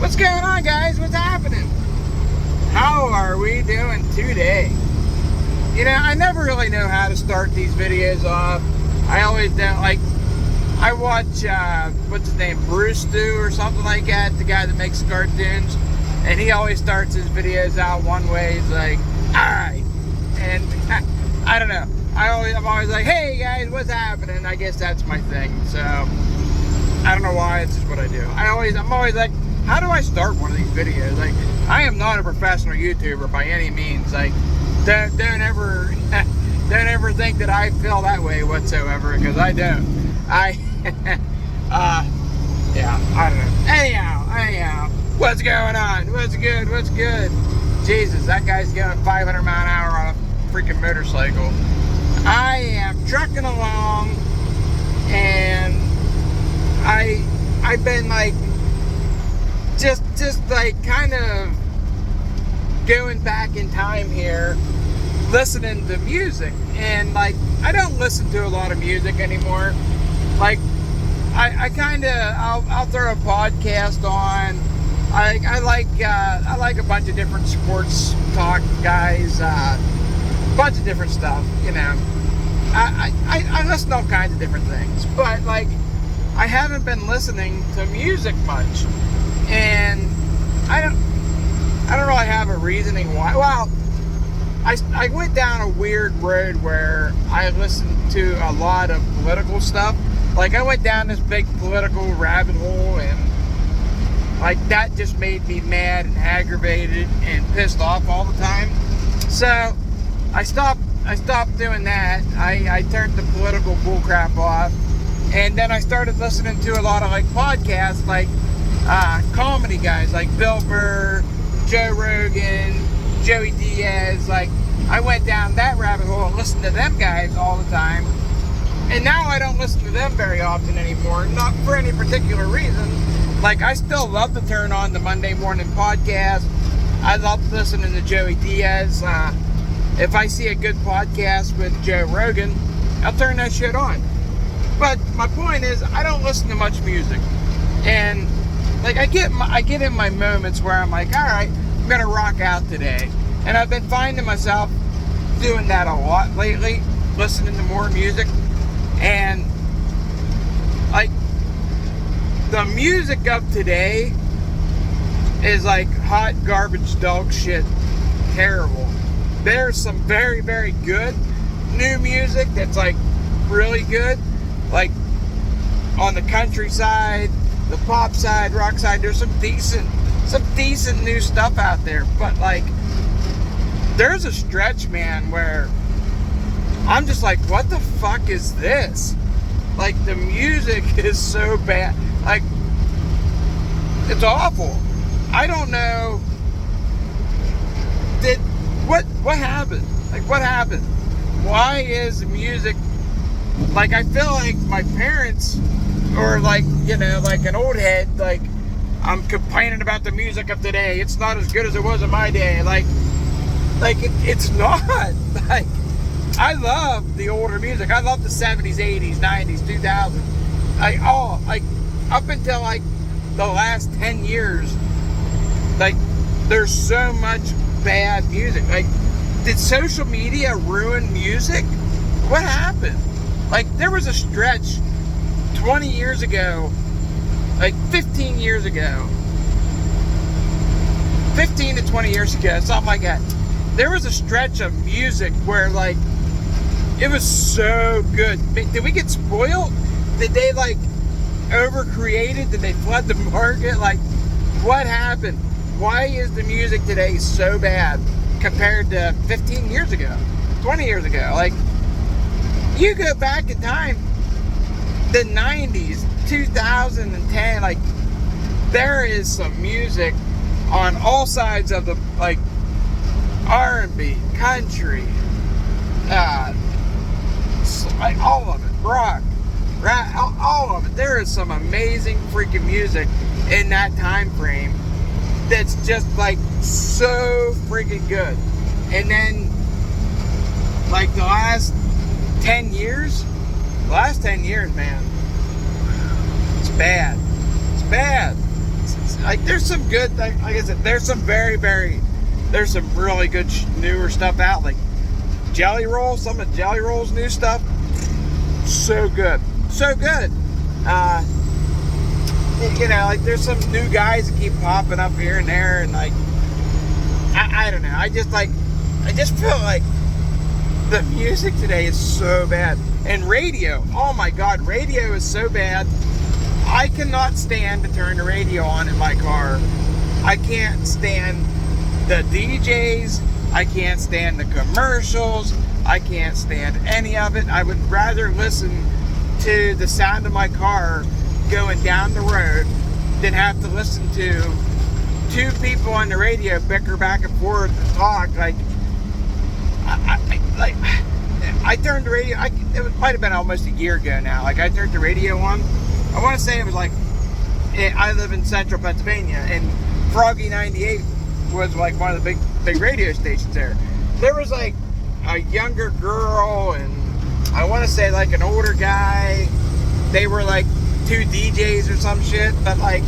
What's going on, guys? What's happening? How are we doing today? You know, I never really know how to start these videos off. I always don't. Like, I watch, what's his name, Bruce Stu or something like that, the guy that makes cartoons, and he always starts his videos out one way. He's like, alright, and I don't know. I'm always like, hey guys, what's happening? I guess that's my thing, so I don't know why, it's just what I do. I'm always like, how do I start one of these videos? Like, I am not a professional YouTuber by any means. Like, don't ever think that I feel that way whatsoever, because I don't. Yeah, I don't know. Anyhow, what's going on? What's good? Jesus, that guy's going 500 mile an hour on a freaking motorcycle. I am trucking along, and I've been like, just like kind of going back in time here, listening to music, and like, I don't listen to a lot of music anymore. Like, I kind of, I'll throw a podcast on. I like a bunch of different sports talk guys, bunch of different stuff, you know. I listen to all kinds of different things, but like, I haven't been listening to music much, and I don't really have a reasoning why. Well, I went down a weird road where I listened to a lot of political stuff. Like, I went down this big political rabbit hole, and like, that just made me mad and aggravated and pissed off all the time. So I stopped doing that. I turned the political bullcrap off, and then I started listening to a lot of like podcasts, like comedy guys like Bill Burr, Joe Rogan, Joey Diaz. Like, I went down that rabbit hole and listened to them guys all the time. And now I don't listen to them very often anymore, not for any particular reason. Like, I still love to turn on the Monday morning podcast. I love listening to Joey Diaz. If I see a good podcast with Joe Rogan, I'll turn that shit on. But my point is, I don't listen to much music. And like, I get in my moments where I'm like, all right, I'm gonna rock out today. And I've been finding myself doing that a lot lately, listening to more music. And like, the music of today is like hot garbage dog shit, terrible. There's some very, very good new music that's like really good, like on the country side, the pop side, rock side. There's some decent new stuff out there, but like, there's a stretch, man, where I'm just like, what the fuck is this? Like, the music is so bad. Like, it's awful. I don't know. What happened? Like, what happened? Why is music, like, I feel like my parents, or like, you know, like an old head, like, I'm complaining about the music of today. It's not as good as it was in my day. Like it's not. Like, I love the older music. I love the 70s, 80s, 90s, 2000s. Like, up until like the last 10 years, like, there's so much bad music. Like, did social media ruin music? What happened? Like, there was a stretch 20 years ago, like 15 years ago, 15 to 20 years ago, something like that. There was a stretch of music where, like, it was so good. Did we get spoiled? Did they, like, overcreated? Did they flood the market? Like, what happened? Why is the music today so bad compared to 15 years ago, 20 years ago? Like, you go back in time, the 90s, 2010, like, there is some music on all sides of the, like, R&B, country, like, all of it, rock, rap, all of it. There is some amazing freaking music in that time frame that's just like so freaking good. And then like the last 10 years, man, it's bad. like there's some good, like I said, there's some there's some really good newer stuff out, like Jelly Roll, some of Jelly Roll's new stuff, so good, so good. You know, like there's some new guys that keep popping up here and there, and like I don't know, I just feel like the music today is so bad. And radio, oh my god, radio is so bad. I cannot stand to turn the radio on in my car. I can't stand the DJs. I can't stand the commercials. I can't stand any of it. I would rather listen to the sound of my car going down the road than have to listen to two people on the radio bicker back and forth and talk. Like, I turned the radio, it might have been almost a year ago now. Like, I turned the radio on. I want to say it was like, I live in central Pennsylvania, and Froggy 98 was like one of the big radio stations there. There was like a younger girl, and I want to say like an older guy. They were like two DJs or some shit, but like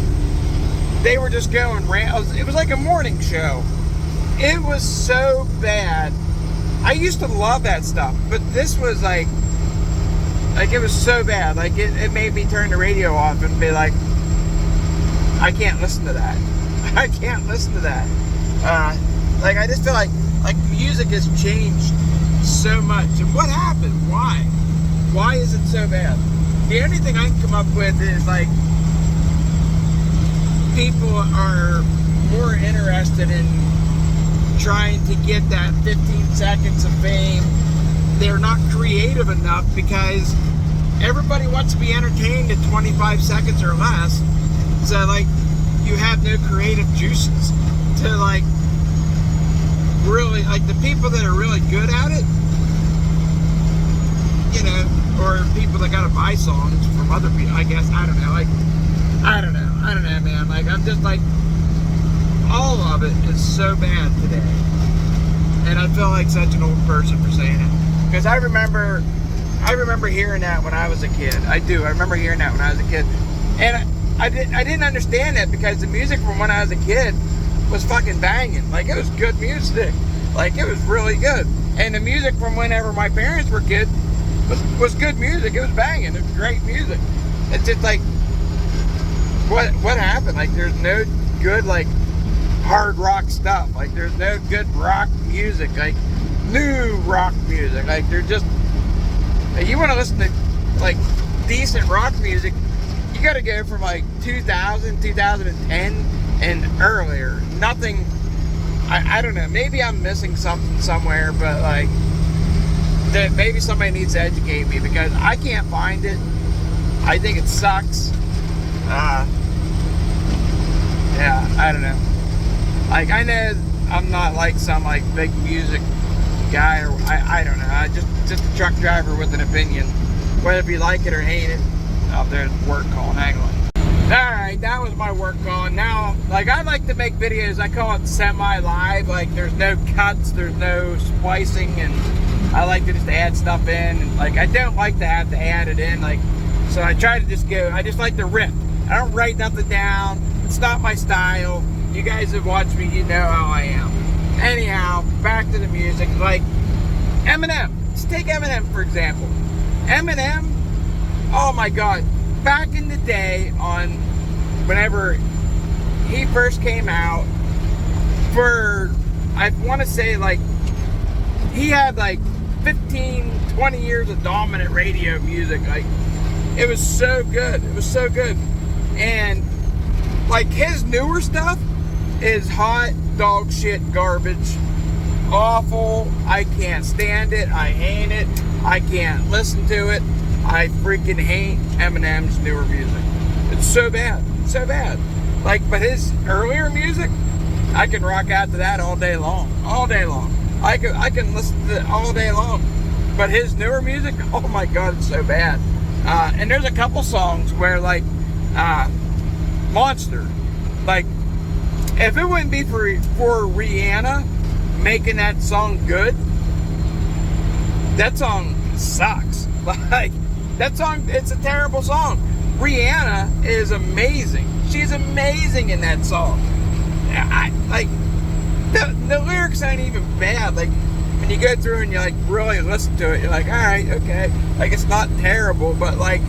they were just going it was like a morning show. It was so bad. I used to love that stuff, but this was like it was so bad. Like it made me turn the radio off and be like, I can't listen to that. I can't listen to that. Like I just feel like music has changed so much. And what happened? Why? Why is it so bad? The only thing I can come up with is like people are more interested in trying to get that 15 seconds of fame. They're not creative enough because everybody wants to be entertained in 25 seconds or less. So like you have no creative juices to like really, like the people that are really good at it, you know, or people that gotta buy songs from other people, I guess. I don't know, like I don't know, man. Like I'm just like, all of it is so bad today, and I feel like such an old person for saying it, because I remember hearing that when I was a kid. I remember hearing that when I was a kid, and I didn't understand that, because the music from when I was a kid was fucking banging. Like it was good music, like it was really good. And the music from whenever my parents were kids was good music. It was banging. It was great music. It's just like, what happened? Like there's no good like hard rock stuff. Like there's no good rock music, like new rock music. Like they're just, you want to listen to like decent rock music, you got to go from like 2000, 2010 and earlier. Nothing, I don't know, maybe I'm missing something somewhere, but like that maybe somebody needs to educate me, because I can't find it. I think it sucks. Yeah, I don't know. Like I know I'm not like some like big music guy, or I don't know. I just a truck driver with an opinion. Whether you like it or hate it. Oh, there's work calling. Hang on. Alright, that was my work calling. Now, like I like to make videos, I call it semi-live. Like there's no cuts, there's no splicing, and I like to just add stuff in. And like I don't like to have to add it in. Like, so I try to just go, I just like to rip. I don't write nothing down. It's not my style. You guys have watched me, you know how I am. Anyhow, back to the music. Like Eminem. Let's take Eminem for example. Eminem, oh my god, back in the day, on whenever he first came out, for I want to say like he had like 15, 20 years of dominant radio music. Like it was so good. It was so good. And like his newer stuff is hot dog shit garbage. Awful. I can't stand it. I hate it. I can't listen to it. I freaking hate Eminem's newer music. It's so bad. So bad. Like, but his earlier music, I can rock out to that all day long. All day long. I can listen to it all day long. But his newer music, oh my god, it's so bad. And there's a couple songs where like Monster, like if it wouldn't be for Rihanna making that song good, that song sucks. Like that song, it's a terrible song. Rihanna is amazing. She's amazing in that song. I like the lyrics ain't even bad. Like when you go through and you like really listen to it, you're like, all right, okay. Like it's not terrible, but like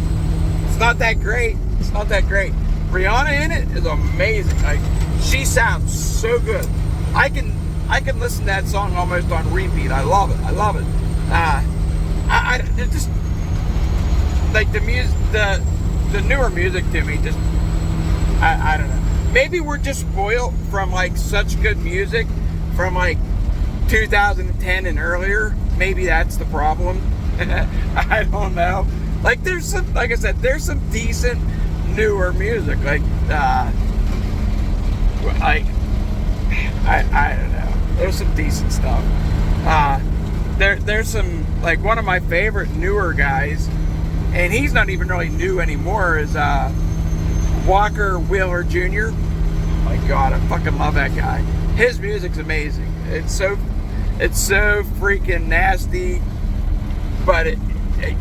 it's not that great. It's not that great. Rihanna in it is amazing. Like she sounds so good. I can listen to that song almost on repeat. I love it. I love it. It just like the music, the newer music to me just I don't know. Maybe we're just spoiled from like such good music from like 2010 and earlier. Maybe that's the problem. I don't know. Like there's some, like I said, there's some decent newer music. Like I don't know. There's some decent stuff. There's some, like one of my favorite newer guys, and he's not even really new anymore, is Walker Wheeler Jr. Oh my God, I fucking love that guy. His music's amazing. It's so freaking nasty, but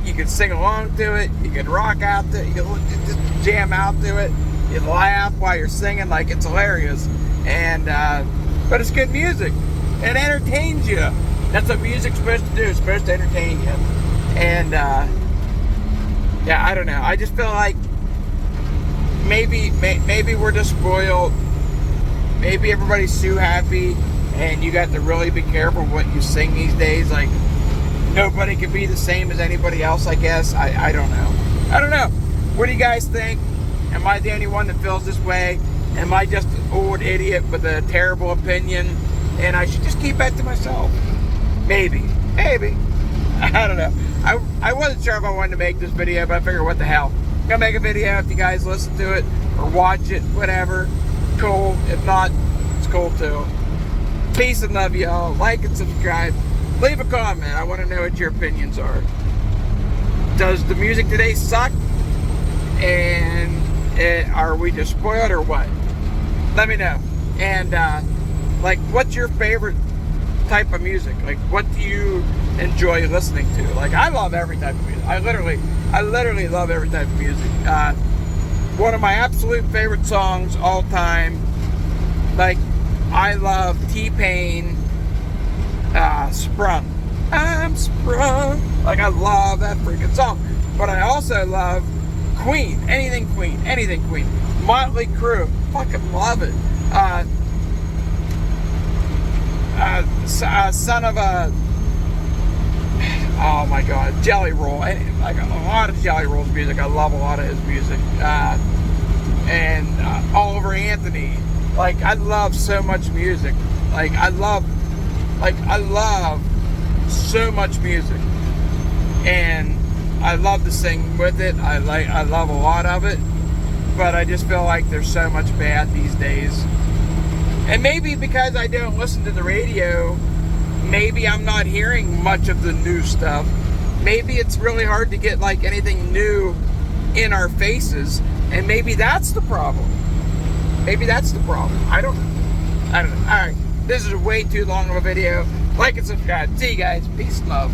you can sing along to it. You can rock out to it. You can just jam out to it. You laugh while you're singing, like it's hilarious. And but it's good music. It entertains you. That's what music's supposed to do. It's supposed to entertain you. And yeah, I don't know. I just feel like maybe we're just spoiled. Maybe everybody's too happy, and you got to really be careful what you sing these days. Like nobody can be the same as anybody else, I guess. I don't know. I don't know. What do you guys think? Am I the only one that feels this way? Am I just an old idiot with a terrible opinion, and I should just keep that to myself? Maybe. I don't know. I wasn't sure if I wanted to make this video, but I figured, what the hell? I'm gonna make a video if you guys listen to it or watch it, whatever. Cool. If not, it's cool too. Peace and love, y'all. Like and subscribe. Leave a comment. I want to know what your opinions are. Does the music today suck? And are we just spoiled or what? Let me know. And like, what's your favorite type of music? Like, what do you enjoy listening to? Like, I love every type of music. I literally love every type of music. One of my absolute favorite songs all time, like, I love T-Pain, Sprung. I'm sprung. Like, I love that freaking song. But I also love Queen. Anything Queen. Motley Crue. Fucking love it. Son of a... Oh my God, Jelly Roll. Like a lot of Jelly Roll's music. I love a lot of his music. And Oliver Anthony. Like, I love so much music. Like I love so much music. And I love to sing with it. I love a lot of it. But I just feel like there's so much bad these days. And maybe because I don't listen to the radio, maybe I'm not hearing much of the new stuff. Maybe it's really hard to get like anything new in our faces, and maybe that's the problem. I don't know. Alright, this is way too long of a video. Like and subscribe. See you guys. Peace and love.